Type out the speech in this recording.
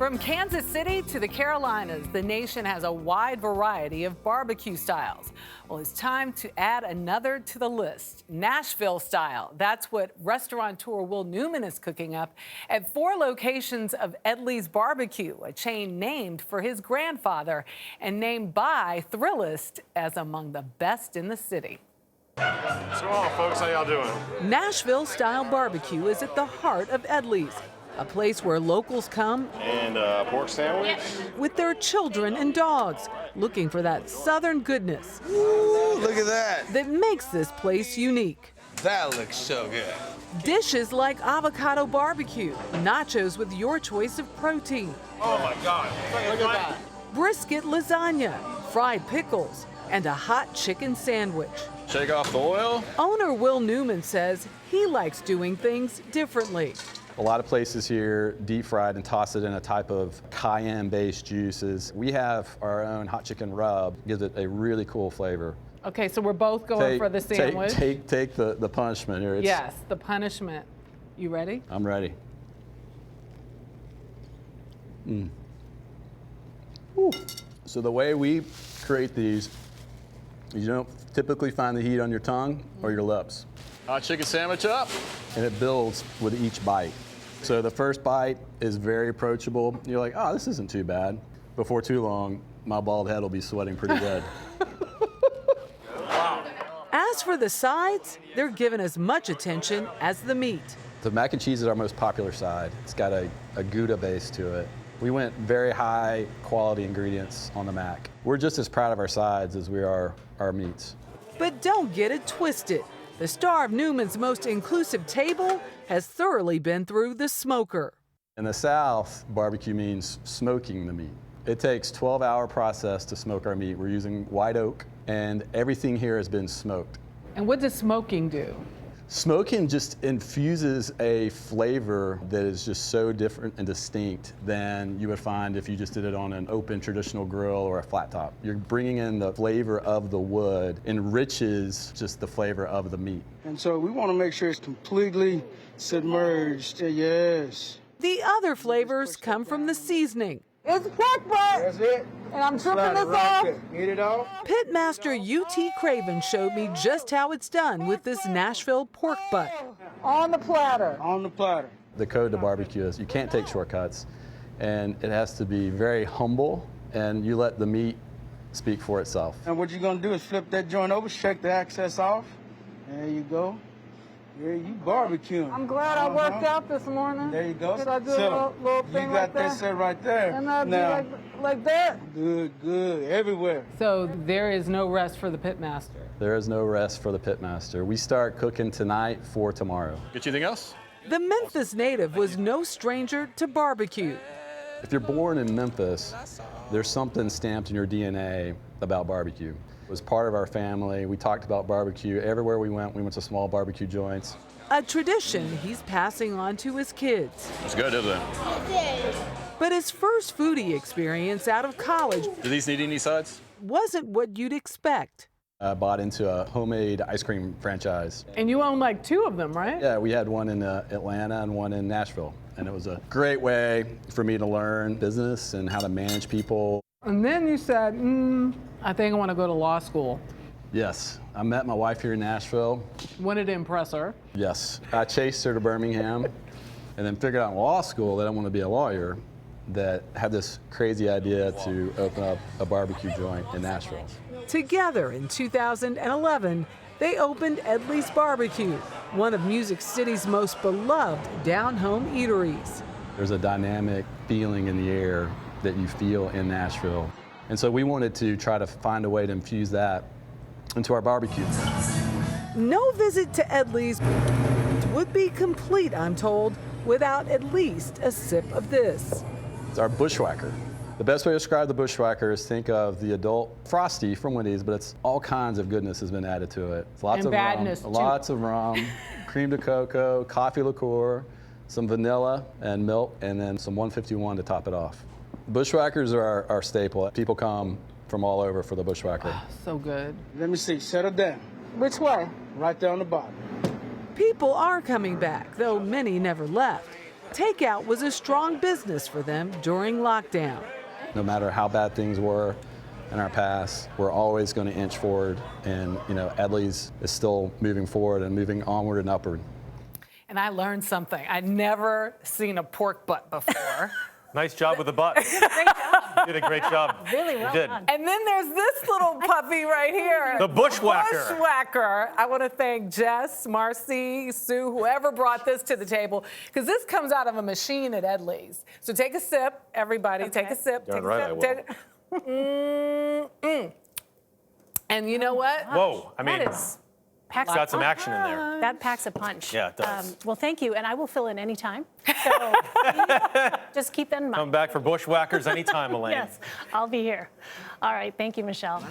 From Kansas City to the Carolinas, the nation has a wide variety of barbecue styles. Well, it's time to add another to the list, Nashville-style. That's what Restaurateur Will Newman is cooking up at 4 locations of Edlys BBQ, a chain named for his grandfather and named by Thrillist as among the best in the city. What's going on, folks? How y'all doing? Nashville-style barbecue is at the heart of Edlys, a place where locals come and pork sandwich with their children and dogs, looking for that southern goodness. Ooh, look at that. That makes this place unique. That looks so good. Dishes like avocado barbecue, nachos with your choice of protein. Oh my God, look at that. Brisket lasagna, fried pickles, and a hot chicken sandwich. Shake off the oil. Owner Will Newman says he likes doing things differently. A lot of places here deep fried and toss it in a type of cayenne-based juices. We have our own hot chicken rub, gives it a really cool flavor. Okay, so we're both going for the sandwich. Take the punishment here. Yes, the punishment. You ready? I'm ready. Ooh. So the way we create these, you don't typically find the heat on your tongue or your lips. Hot chicken sandwich up. And it builds with each bite. So the first bite is very approachable. You're like, oh, this isn't too bad. Before too long, my bald head will be sweating pretty good. As for the sides, they're given as much attention as the meat. The mac and cheese is our most popular side. It's got a Gouda base to it. We went very high quality ingredients on the mac. We're just as proud of our sides as we are our meats. But don't get it twisted. The star of Newman's most inclusive table has thoroughly been through the smoker. In the South, barbecue means smoking the meat. It takes a 12-hour process to smoke our meat. We're using white oak, and everything here has been smoked. And what does smoking do? Smoking just infuses a flavor that is just so different and distinct than you would find if you just did it on an open traditional grill or a flat top. You're bringing in the flavor of the wood, enriches just the flavor of the meat. And so we want to make sure it's completely submerged. Yes. The other flavors come from the seasoning. It's pork butt. That's it. And I'm tripping this off. Get it off. Pitmaster U.T. Craven showed me just how it's done with this Nashville pork butt. On the platter. On the platter. The code to barbecue is you can't take shortcuts, and it has to be very humble, and you let the meat speak for itself. And what you're going to do is flip that joint over, shake the excess off. There you go. Yeah, you barbecuing. I'm glad I worked out this morning. There you go. Did I do a little thing you got like that? that set right there. And I now, do like that? Good, everywhere. So there is no rest for the pitmaster. There is no rest for the pitmaster. We start cooking tonight for tomorrow. Get you anything else? The Memphis native was no stranger to barbecue. If you're born in Memphis, there's something stamped in your DNA about barbecue. It was part of our family. We talked about barbecue. Everywhere we went to small barbecue joints. A tradition he's passing on to his kids. It's good, isn't it? But his first foodie experience out of college Do these need any sides? wasn't what you'd expect. I bought into a homemade ice cream franchise. And you own like 2 of them, right? Yeah, we had one in Atlanta and one in Nashville. And it was a great way for me to learn business and how to manage people. And then you said, I think I want to go to law school. Yes, I met my wife here in Nashville. Wanted to impress her. Yes, I chased her to Birmingham and then figured out in law school that I want to be a lawyer, that had this crazy idea to open up a barbecue joint in Nashville. Together in 2011, they opened Edlys BBQ, one of Music City's most beloved down-home eateries. There's a dynamic feeling in the air that you feel in Nashville. And so we wanted to try to find a way to infuse that into our barbecue. No visit to Edlys would be complete, I'm told, without at least a sip of this. It's our Bushwacker. The best way to describe the Bushwacker is think of the adult Frosty from Wendy's, but it's all kinds of goodness has been added to it. It's lots And of badness, rum, too. lots of rum, cream de cocoa, coffee liqueur, some vanilla and milk, and then some 151 to top it off. Bushwackers are our staple. People come from all over for the Bushwacker. So good. Let me see. Settle down. Which way? Right there on the bottom. People are coming back, though many never left. Takeout was a strong business for them during lockdown. No matter how bad things were in our past, we're always going to inch forward. And, Edley's is still moving forward and moving onward and upward. And I learned something. I'd never seen a pork butt before. Nice job with the butt. Great job. You did a great job. Really well done. And then there's this little puppy right here. The Bushwacker. Bushwacker. I want to thank Jess, Marcy, Sue, whoever brought this to the table, because this comes out of a machine at Edley's. So take a sip, everybody. Okay. Take a sip. Darn Take a right sip. And you know what? Whoa, I mean, That is packs got some action in there. That packs a punch. Yeah, it does. Well, thank you, and I will fill in anytime. So just keep that in mind. Come back for Bushwhackers anytime, Elaine. Yes, I'll be here. All right, thank you, Michelle.